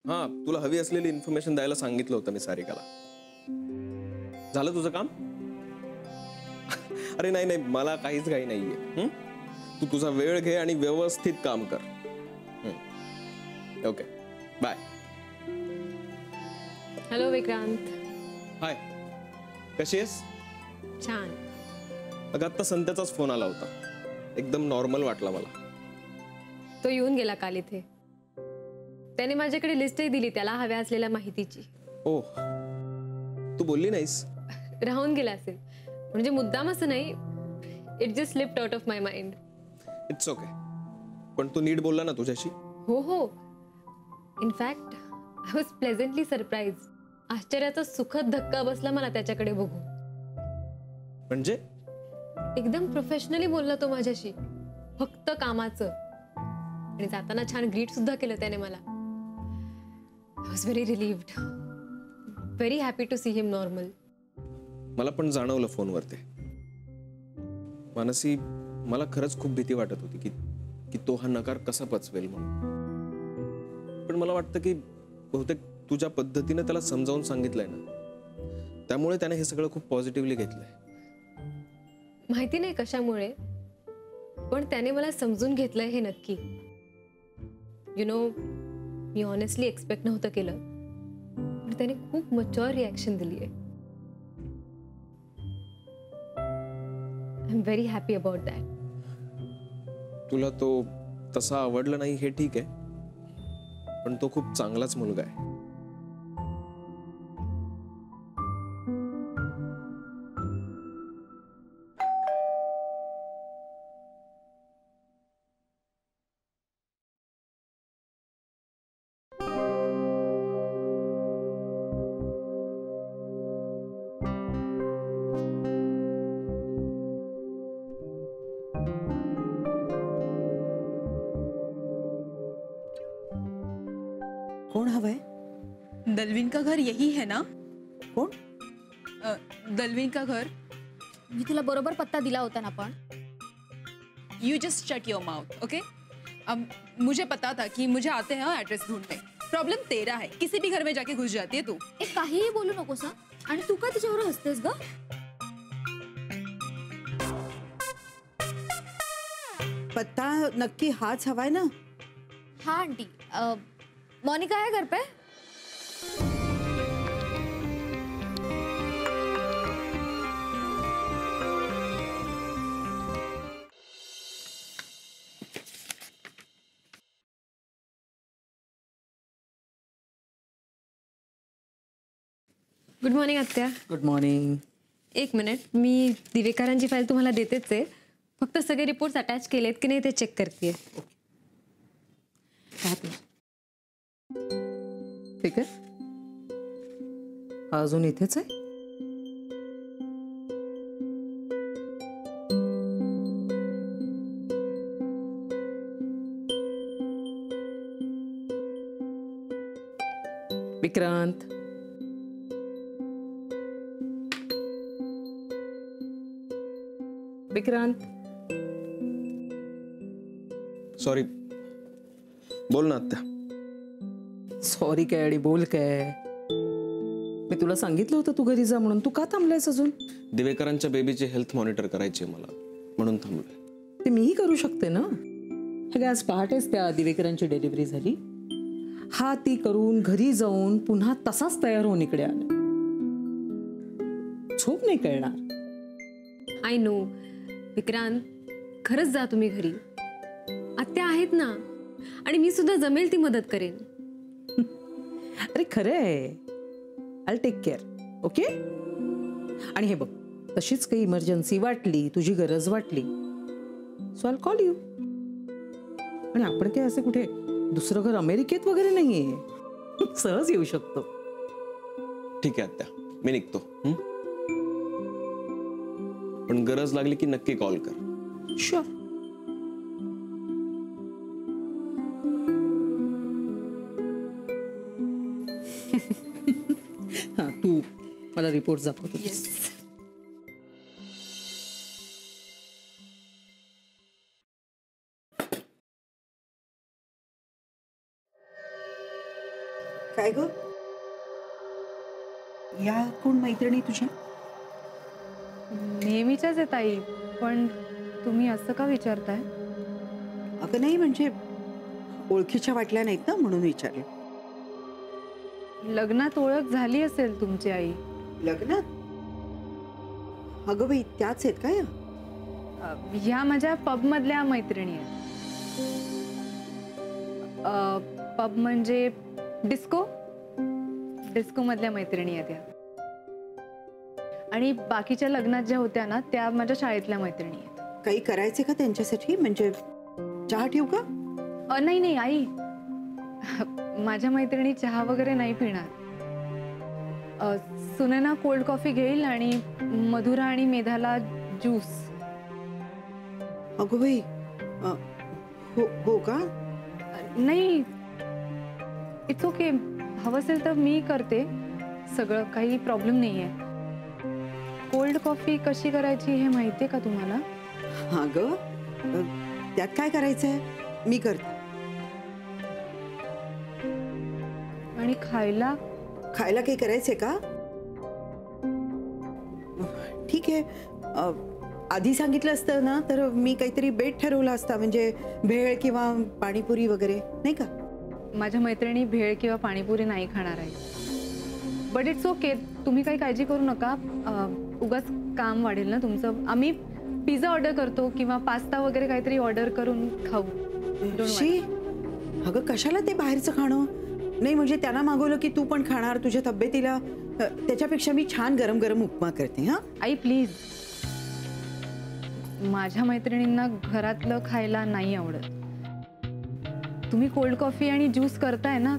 हा, तुला हवी असलेली इन्फॉर्मेशन द्यायला सांगितलं होतं मी सारिकाला. झालं तुझं काम? अरे नाही नाही, मला काहीच घाई नाहीये. तू तुझा वेळ घे आणि व्यवस्थित काम कर. Okay, bye. Hello Vikrant. Hi, कशी आहेस? छान. अगं आत्ता संत्याचाच फोन आला होता. एकदम नॉर्मल वाटला मला. तो येऊन गेला काल इथे. त्याने माझ्याकडे लिस्टही दिली त्याला हव्या असलेल्या माहितीची. ओ, तू बोलली नाहीस? राहून गेला असेल, म्हणजे मुद्दाम असं नाही. It just slipped out of my mind. It's okay. पण तू नीट बोलला ना तुझ्याशी? हो हो. In fact I was pleasantly surprise. आश्चर्याचा सुखद धक्का बसला मला त्याच्याकडे बघून. म्हणजे? एकदम प्रोफेशनली बोलला तो माझ्याशी, फक्त कामाचं. आणि जाताना छान ग्रीट सुद्धा केलं त्याने मला. I was very relieved, very happy to see him normal. मला पण जाणवलं फोनवर ते. मानसी, मला खरंच खूप भीती वाटत होती की तो हा नकार कसा पचवेल म्हणून. पण मला वाटतं की बहुतेक तुझ्या पद्धतीने त्याला समजावून सांगितलंय ना, त्यामुळे त्याने हे सगळं खूप पॉझिटिव्हली घेतलंय. माहिती नाही कशामुळे, पण त्याने मला समजून घेतलंय हे नक्की. You know, me honestly expect नव्हतं केलं, पण त्याने खूप मच्युअर रिॲक्शन दिली आहे. I am very happy about that. तुला तो तसा आवडला नाही हे ठीक आहे, पण तो खूप चांगलाच मुलगा आहे. कौन हवा है? दलवीन का घर यही है ना? कौन? दलवीन का घर. मी तुला बरोबर पत्ता दिला होता ना पण. You just shut your mouth, okay? अब मुझे पता था कि मुझे आते हैं एड्रेस ढूंढने. प्रॉब्लम तेरा है, किसी भी घर में जाके घुस जाती है तू. काहीही बोलू नकोस हा. आणि तू का तिच्यावर हसतेस ग? पत्ता नक्की हाच हवाय ना? हाँ आंटी, मोनिका है घर पे? गुड मॉर्निंग आत्या. Good morning. एक मिनिट, मी दिवेकरांची फाईल तुम्हाला देतेच आहे. फक्त सगळे रिपोर्ट्स अटॅच केलेत की नाही ते चेक करते. ठीक आहे. हा अजून इथेच आहे? विक्रांत, विक्रांत. सॉरी. बोल ना आत्या. सॉरी काय आणि बोल काय? मी तुला सांगितलं होतं तू घरी जा म्हणून. तू का थांबलायस अजून? दिवेकरांच्या बेबीची हेल्थ मॉनिटर करायची आहे मला, म्हणून थांबलोय. ते मीही करू शकते ना. हे आज पहाटेच त्या दिवेकरांची डिलिव्हरी झाली. हा ती करून घरी जाऊन पुन्हा तसाच तयार होऊन इकडे आला. झोप नाही कळणार. आय नो विक्रांत, खरंच जा तुम्ही घरी. आत्या आहेत ना, आणि मी सुद्धा जमेल ती मदत करेन. अरे खरं आहे. I take care. ओके. आणि हे बघ, तशीच काही इमर्जन्सी वाटली, तुझी गरज वाटली, सो आय कॉल यू. आणि आपण काय असे कुठे दुसरं घर अमेरिकेत वगैरे नाहीये. सहज येऊ शकतो. ठीक आहे आत्या, मी निघतो. पण गरज लागली की नक्की कॉल कर. शुअर. हा, तू मला रिपोर्ट दाखवतो. काय ग? या कोण मैत्रिणी तुझ्या? नेहमीच्याच आहेत ताई, पण तुम्ही असं का विचारताय? अगं नाही, म्हणजे ओळखीच्या वाटल्या नाहीत ना म्हणून विचारलं. लग्नात ओळख झाली असेल तुमची आई. लग्नात? अगं बाई, त्याच आहेत का या? ह्या माझ्या पब मधल्या मैत्रिणी आहेत. पब म्हणजे डिस्को मधल्या मैत्रिणी आहेत या. आणि बाकीच्या लग्नात ज्या होत्या ना, त्या माझ्या शाळेतल्या मैत्रिणी आहेत. काही करायचे का त्यांच्यासाठी? म्हणजे चहा ठेवू का? नाही नाही आई, माझ्या मैत्रिणी चहा वगैरे नाही पिणार. सुनैना कोल्ड कॉफी घेईल आणि मधुरा आणि मेधाला ज्यूस. अगं बाई, हो का? नाही, इट्स ओके. हवं असेल तर मी करते सगळं, काही प्रॉब्लेम नाही आहे. कोल्ड कॉफी कशी करायची हे माहिती आहे का तुम्हाला? हा ग, त्यात काय करायचंय, मी करते. आणि खायला काही करायचंय का? ठीक आहे, आधी सांगितलं असतं ना तर मी काहीतरी बेट ठरवला असता, म्हणजे भेळ किंवा पाणीपुरी वगैरे, नाही का? माझ्या मैत्रिणी भेळ किंवा पाणीपुरी नाही खाणार आहे. बट इट्स ओके, तुम्ही काही काळजी करू नका. उगाच काम वाढेल ना तुमचं. आम्ही पिझ्झा ऑर्डर करतो किंवा पास्ता वगैरे काहीतरी ऑर्डर करून खाऊ. शी, अगं कशाला ते बाहेरचं खाणं? नाही म्हणजे त्यांना मागवलं की तू पण खाणार तुझ्या तब्येतीला, त्याच्यापेक्षा मी छान गरम गरम उपमा करते. हा आई प्लीज, माझ्या मैत्रिणींना घरातलं खायला नाही आवडत. तुम्ही कोल्ड कॉफी आणि ज्यूस करताय ना,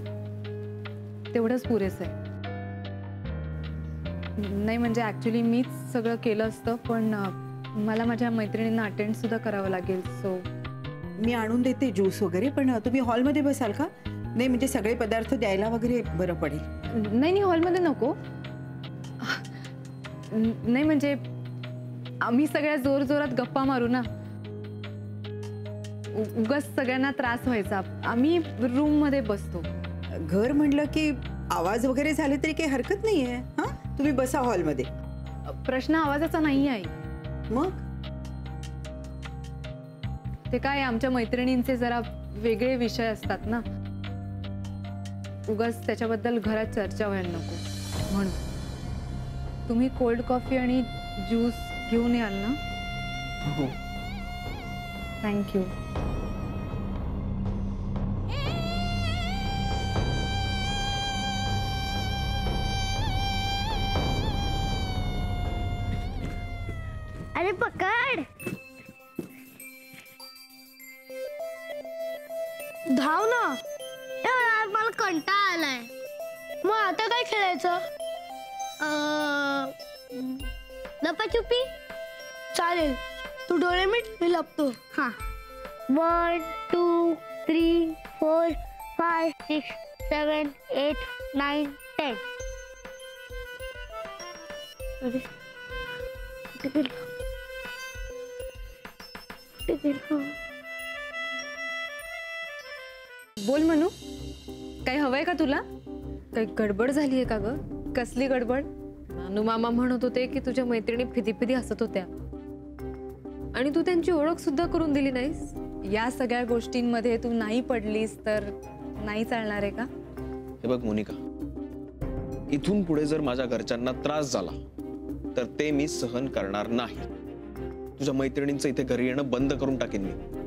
तेवढंच पुरेसं आहे. नाही म्हणजे ऍक्च्युली मीच सगळं केलं असतं, पण मला माझ्या मैत्रिणींना अटेंड सुद्धा करावं लागेल. सो मी आणून देते ज्यूस वगैरे, पण तुम्ही हॉलमध्ये बसाल का? नाही म्हणजे सगळे पदार्थ द्यायला वगैरे बरं पडेल. नाही नाही, हॉलमध्ये नको. नाही म्हणजे आम्ही सगळ्या जोर जोरात गप्पा मारू ना, उगाच सगळ्यांना त्रास व्हायचा. आम्ही रूम मध्ये बसतो. घर म्हणलं की आवाज वगैरे झाले तरी काही हरकत नाहीये. हा, तुम्ही बसा हॉलमध्ये. प्रश्न आवाजाचा नाही आहे. मग ते काय, आमच्या मैत्रिणींचे जरा वेगळे विषय असतात ना, उगाच त्याच्याबद्दल घरात चर्चा व्हायला नको म्हणून. तुम्ही कोल्ड कॉफी आणि ज्यूस घेऊन याल ना? हो. थँक्यू. अरे पकड, धाव ना. यार मला कंटाळा आलाय. मग आता काय खेळायचं? लपाछुपी चालेल. तू डोळे मीट, मी लपतो. हा. 1 2 3 4 5 6 7 8 9 10. अरे कुठे गेला? बोल मनू, काही हवंय का तुला? काही गडबड झालीये का ग? कसली गडबड? नानू मामा म्हणत होते की तुझ्या मैत्रिणी फिदी फिदी हसत होत्या आणि तू त्यांची ओळख सुद्धा करून दिली नाहीस. या सगळ्या गोष्टींमध्ये तू नाही पडलीस तर नाही चालणार आहे का? हे बघ मोनिका, इथून पुढे जर माझ्या घरच्यांना त्रास झाला तर ते मी सहन करणार नाही. तुझ्या मैत्रिणींचं इथे घरी येणं बंद करून टाकेन मी.